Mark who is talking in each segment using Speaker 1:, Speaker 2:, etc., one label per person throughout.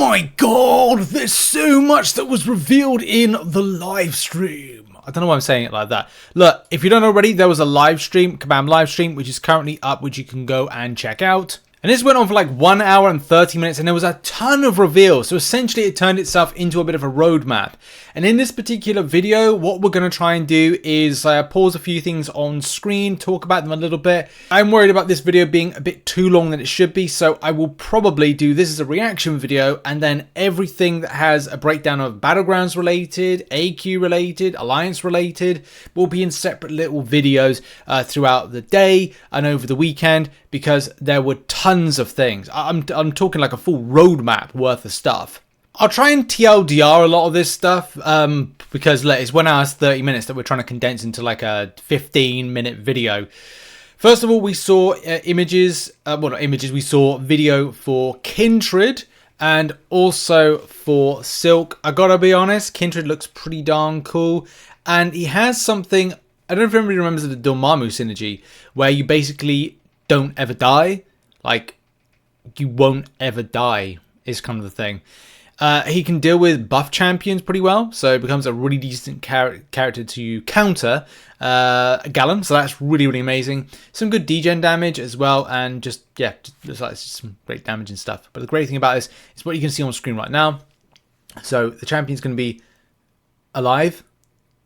Speaker 1: my god, there's so much that was revealed in the live stream. I don't know why I'm saying it like that. Look, if you don't already, there was a live stream, Kabam live stream, which is currently up, which you can go and check out. And this went on for like 1 hour and 30 minutes, and there was a ton of reveals. So essentially it turned itself into a bit of a roadmap. And in this particular video, what we're going to try and do is pause a few things on screen, talk about them a little bit. I'm worried about this video being a bit too long than it should be, so I will probably do this as a reaction video, and then everything that has a breakdown of Battlegrounds related, AQ related, Alliance related, will be in separate little videos throughout the day and over the weekend, because there were tons of things. I'm talking like a full roadmap worth of stuff. I'll try and TLDR a lot of this stuff because it's 1 hour 30 minutes that we're trying to condense into like a 15-minute video. First of all, we saw images, well not images, we saw video for Kindred and also for Silk. I gotta be honest, Kindred looks pretty darn cool, and he has something, I don't know if anybody remembers the Dormammu synergy, where you basically don't ever die. Like, you won't ever die is kind of the thing. He can deal with buff champions pretty well, so it becomes a really decent character to counter Gallon, so that's really, really amazing. Some good degen damage as well, and just looks like it's just some great damage and stuff. But the great thing about this is what you can see on screen right now. So the champion's going to be alive,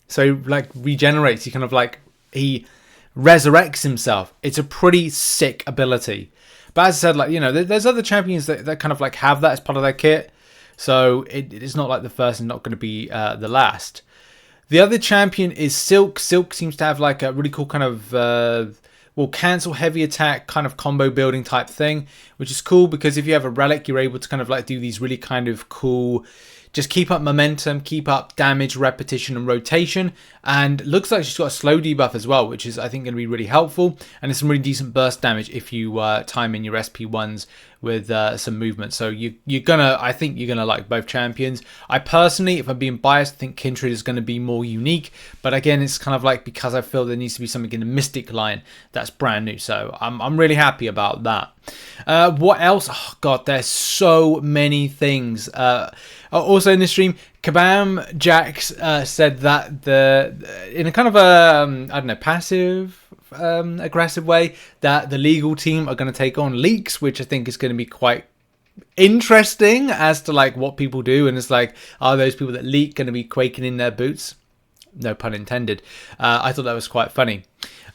Speaker 1: so like regenerates. He kind of like, he resurrects himself. It's a pretty sick ability. But as I said, like, you know, there's other champions that kind of like have that as part of their kit. So it's not like the first and not going to be the last. The other champion is Silk. Silk seems to have like a really cool kind of, well, cancel heavy attack kind of combo building type thing, which is cool because if you have a relic, you're able to kind of like do these really kind of cool, just keep up momentum, keep up damage, repetition, and rotation. And looks like she's got a slow debuff as well, which is, I think, going to be really helpful. And it's some really decent burst damage if you time in your SP1s with some movement. So I think you're gonna like both champions. I personally, if I'm being biased, think Kindred is going to be more unique. But again, it's kind of like, because I feel there needs to be something in the Mystic line that's brand new. So I'm really happy about that. What else? Oh god, there's so many things. Also in the stream, Kabam Jax said that in a kind of a I don't know, passive aggressive way, that the legal team are going to take on Leaks, which I think is going to be quite interesting as to like what people do. And it's like, are those people that leak going to be quaking in their boots? No pun intended. I thought that was quite funny.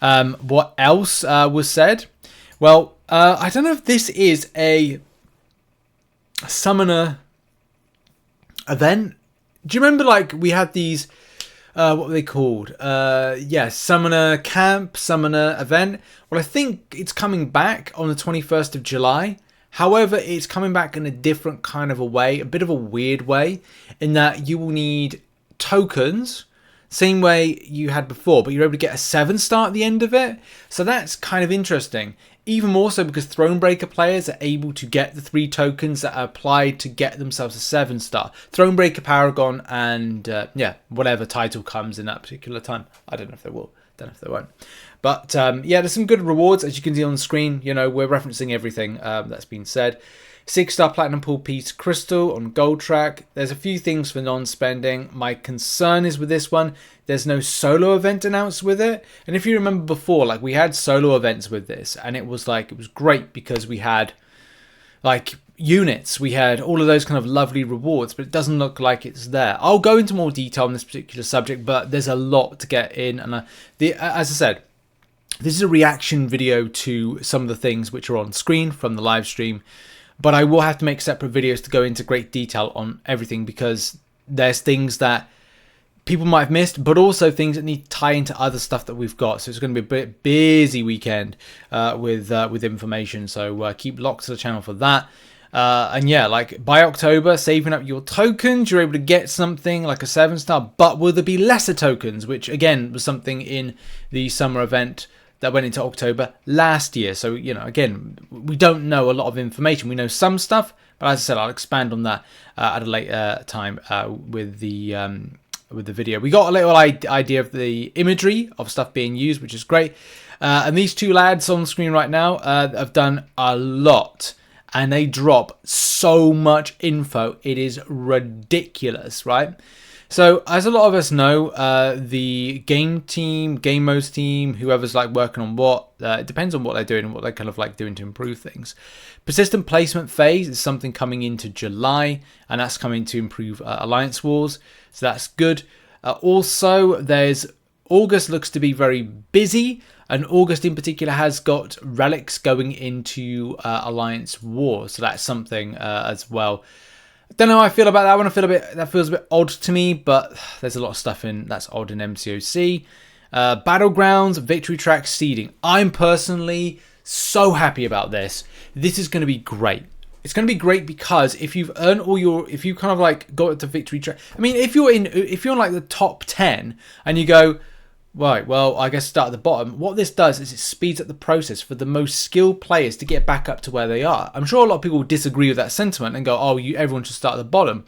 Speaker 1: What else was said? Well, I don't know if this is a summoner event. Do you remember, like, we had these what were they called? Summoner camp, summoner event. Well, I think it's coming back on the 21st of July. However, it's coming back in a different kind of a way, a bit of a weird way, in that you will need tokens, same way you had before, but you're able to get a 7-star at the end of it. So that's kind of interesting. Even more so because Thronebreaker players are able to get the 3 tokens that are applied to get themselves a 7-star. Thronebreaker, Paragon, and whatever title comes in that particular time. I don't know if they will. Don't know if they won't. But there's some good rewards, as you can see on the screen. You know, we're referencing everything that's been said. 6-star Platinum Pool Piece Crystal on Gold Track. There's a few things for non-spending. My concern is with this one, there's no solo event announced with it. And if you remember before, like, we had solo events with this, and it was great because we had like units, we had all of those kind of lovely rewards, but it doesn't look like it's there. I'll go into more detail on this particular subject, but there's a lot to get in. And as I said, this is a reaction video to some of the things which are on screen from the live stream. But I will have to make separate videos to go into great detail on everything, because there's things that people might have missed, but also things that need to tie into other stuff that we've got. So it's going to be a bit busy weekend with information. So keep locked to the channel for that. And yeah, like by October, saving up your tokens, you're able to get something like a 7-star. But will there be lesser tokens, which again was something in the summer event that went into October last year. So, you know, again, we don't know a lot of information. We know some stuff, but as I said, I'll expand on that at a later time with the video. We got a little idea of the imagery of stuff being used, which is great. And these two lads on the screen right now have done a lot. and they drop so much info. It is ridiculous, right? So as a lot of us know, the game team, game modes team, whoever's like working on what, it depends on what they're doing and what they're kind of like doing to improve things. Persistent placement phase is something coming into July, and that's coming to improve Alliance Wars. So that's good. Also, there's August looks to be very busy, and August in particular has got relics going into Alliance War. So that's something as well. Don't know how I feel about that one. That feels a bit odd to me, but there's a lot of stuff in that's odd in MCOC. Battlegrounds, victory track seeding. I'm personally so happy about this. This is going to be great. It's going to be great because if you've earned all your, if you kind of like got to victory track. I mean, if you're in like the top 10 and you go, right, well, I guess start at the bottom. What this does is it speeds up the process for the most skilled players to get back up to where they are. I'm sure a lot of people disagree with that sentiment and go, oh, everyone should start at the bottom.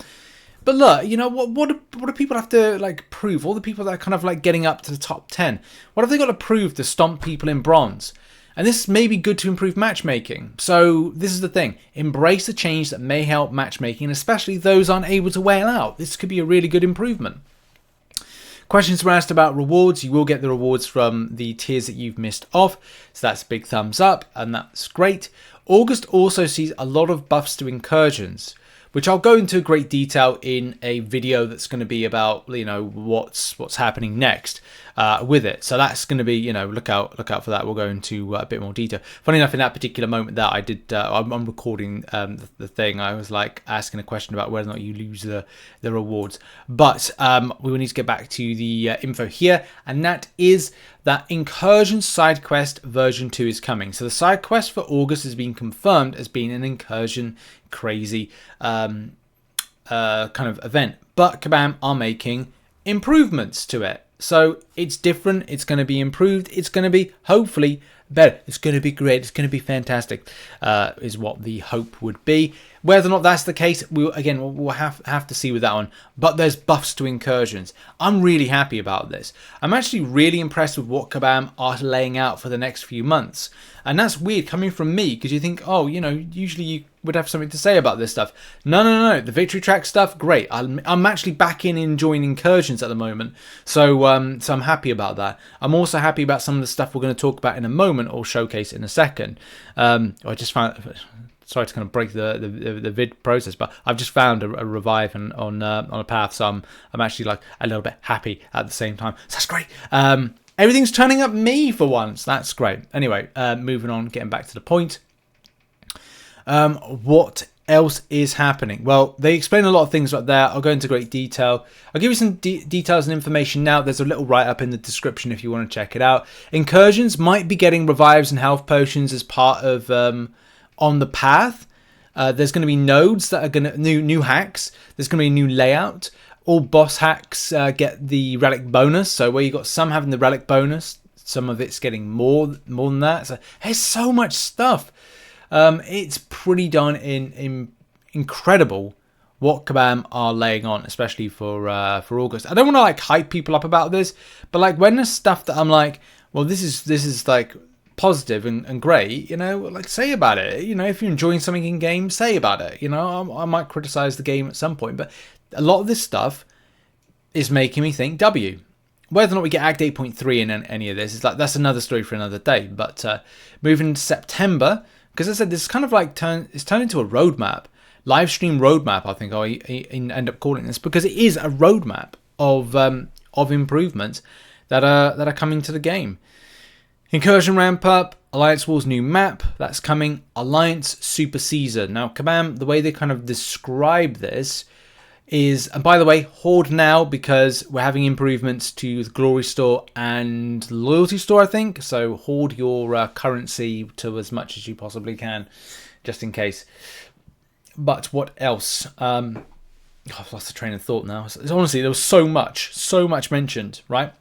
Speaker 1: But look, you know, what do people have to like prove? All the people that are kind of like getting up to the top 10, what have they got to prove to stomp people in bronze? And this may be good to improve matchmaking. So this is the thing. Embrace the change that may help matchmaking, especially those unable to whale out. This could be a really good improvement. Questions were asked about rewards. You will get the rewards from the tiers that you've missed off. So that's a big thumbs up, and that's great. August also sees a lot of buffs to incursions, which I'll go into great detail in a video that's going to be about, you know, what's happening next with it. So that's going to be, you know, look out for that. We'll go into a bit more detail. Funny enough, in that particular moment that I did, I'm recording the thing. I was like asking a question about whether or not you lose the rewards. But we will need to get back to the info here, and that is that Incursion Side Quest version 2 is coming. So the side quest for August has been confirmed as being an incursion crazy kind of event, but Kabam are making improvements to it. So it's different, it's going to be improved, it's going to be hopefully better, it's going to be great, it's going to be fantastic, is what the hope would be. Whether or not that's the case, we'll have to see with that one. But there's buffs to incursions. I'm really happy about this. I'm actually really impressed with what Kabam are laying out for the next few months. And that's weird coming from me, because you think, oh, you know, usually you would have something to say about this stuff. No. The victory track stuff, great. I'm actually back in enjoying incursions at the moment. So I'm happy about that. I'm also happy about some of the stuff we're going to talk about in a moment or showcase in a second. I just found... Sorry to kind of break the vid process, but I've just found a revive on a path, so I'm actually like a little bit happy at the same time. So that's great. Everything's turning up me for once. That's great. Anyway, moving on, getting back to the point. What else is happening? Well, they explain a lot of things right there. I'll go into great detail. I'll give you some details and information now. There's a little write-up in the description if you want to check it out. Incursions might be getting revives and health potions as part of... on the path. There's going to be nodes that are going to new hacks. There's going to be a new layout. All boss hacks get the relic bonus. So where you got some having the relic bonus, some of it's getting more than that. So there's so much stuff. It's pretty darn incredible what Kabam are laying on, especially for August. I don't want to like hype people up about this, but like when there's stuff that I'm like, well, this is like positive and great, you know, like say about it. You know, if you're enjoying something in game, say about it. You know, I might criticize the game at some point, but a lot of this stuff is making me think W. Whether or not we get Act 8.3 in any of this is like, that's another story for another day. But moving into September, because I said this is kind of like it's turned into a roadmap, Livestream roadmap. I think I'll end up calling this, because it is a roadmap of improvements that are coming to the game. Incursion ramp up, Alliance War's new map, that's coming, Alliance Super Season. Now, Kabam, the way they kind of describe this is, and by the way, hoard now, because we're having improvements to the Glory Store and Loyalty Store, I think. So hoard your currency to as much as you possibly can, just in case. But what else? I've lost the train of thought now. Honestly, there was so much mentioned, right?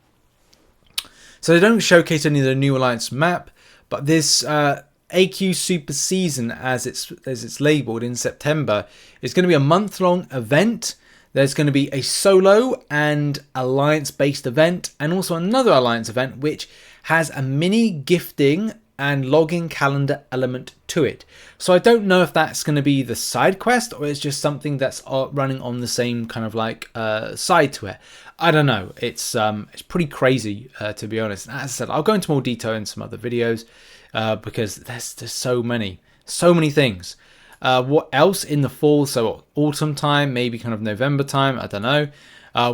Speaker 1: So they don't showcase any of the new Alliance map, but this AQ Super Season, as it's labelled in September, is going to be a month-long event. There's going to be a solo and Alliance-based event, and also another Alliance event, which has a mini gifting and login calendar element to it. So I don't know if that's going to be the side quest or it's just something that's running on the same kind of like side to it. I don't know. It's pretty crazy to be honest. As I said, I'll go into more detail in some other videos because there's so many things. What else in the fall? So autumn time, maybe kind of November time. I don't know.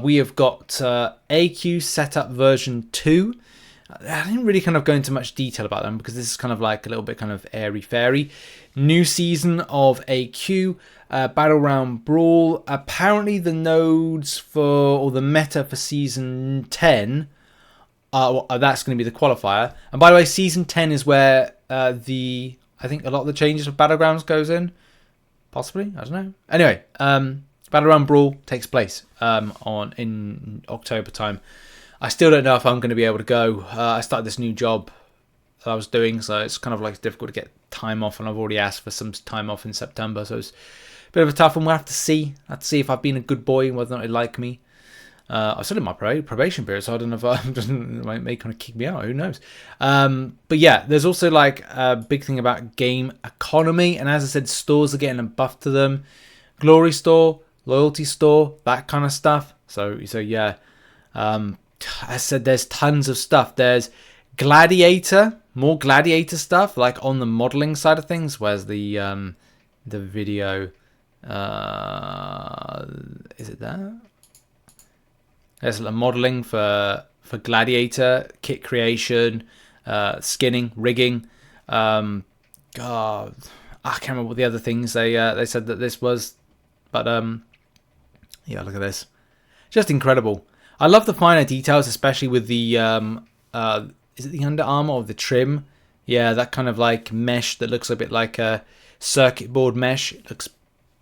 Speaker 1: We have got AQ setup version 2. I didn't really kind of go into much detail about them because this is kind of like a little bit kind of airy-fairy. New season of AQ, Battleground Brawl. Apparently the nodes for, or the meta for season 10, that's going to be the qualifier. And by the way, season 10 is where I think a lot of the changes of Battlegrounds goes in. Possibly, I don't know. Anyway, Battleground Brawl takes place in October time. I still don't know if I'm going to be able to go. I started this new job that I was doing, so it's kind of like difficult to get time off, and I've already asked for some time off in September, so it's a bit of a tough one. We'll have to see. I have to see if I've been a good boy, whether or not they like me. I'm still in my probation period, so I don't know if I'm just may kind of kick me out. Who knows? But yeah, there's also like a big thing about game economy, and as I said, stores are getting a buff to them. Glory store, loyalty store, that kind of stuff. So yeah. I said there's tons of stuff. There's Gladiator, more Gladiator stuff, like on the modeling side of things. Where's the video? Is it there? There's a modeling for Gladiator, kit creation, skinning, rigging. God, I can't remember what the other things they said that this was, but yeah, look at this, just incredible. I love the finer details, especially with the, is it the Under Armour or the trim? Yeah, that kind of like mesh that looks a bit like a circuit board mesh. It looks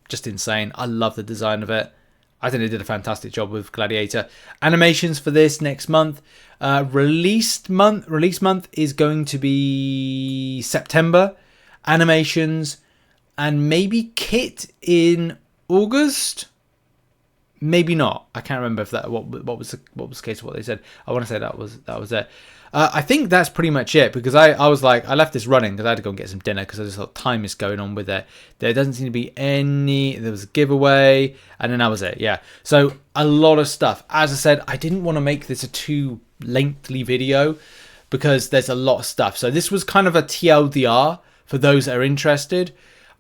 Speaker 1: just insane. I love the design of it. I think they did a fantastic job with Gladiator. Animations for this next month. Release month is going to be September. Animations and maybe kit in August. Maybe not. I can't remember if that what was the case of what they said. I want to say that was it. I think that's pretty much it, because I was like, I left this running because I had to go and get some dinner because I just thought time is going on with it. There doesn't seem to be any. There was a giveaway, and then that was it. Yeah. So a lot of stuff. As I said, I didn't want to make this a too lengthy video because there's a lot of stuff. So this was kind of a TLDR for those that are interested.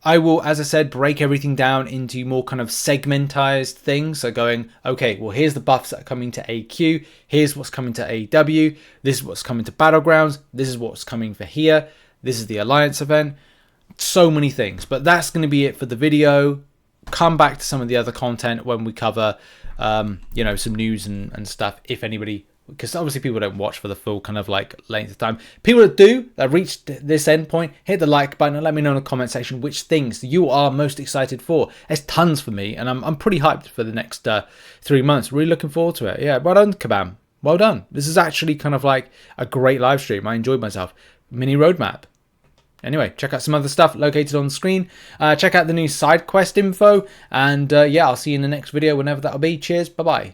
Speaker 1: I will, as I said, break everything down into more kind of segmentized things. So going, okay, well, here's the buffs that are coming to AQ. Here's what's coming to AW. This is what's coming to Battlegrounds. This is what's coming for here. This is the Alliance event. So many things. But that's going to be it for the video. Come back to some of the other content when we cover, you know, some news and stuff, if anybody... Because obviously people don't watch for the full kind of like length of time. People that do, that reached this end point, hit the like button and let me know in the comment section which things you are most excited for. There's tons for me, and I'm pretty hyped for the next 3 months. Really looking forward to it. Yeah, well done, Kabam. Well done. This is actually kind of like a great live stream. I enjoyed myself. Mini roadmap. Anyway, check out some other stuff located on the screen. Check out the new side quest info. And yeah, I'll see you in the next video whenever that'll be. Cheers. Bye-bye.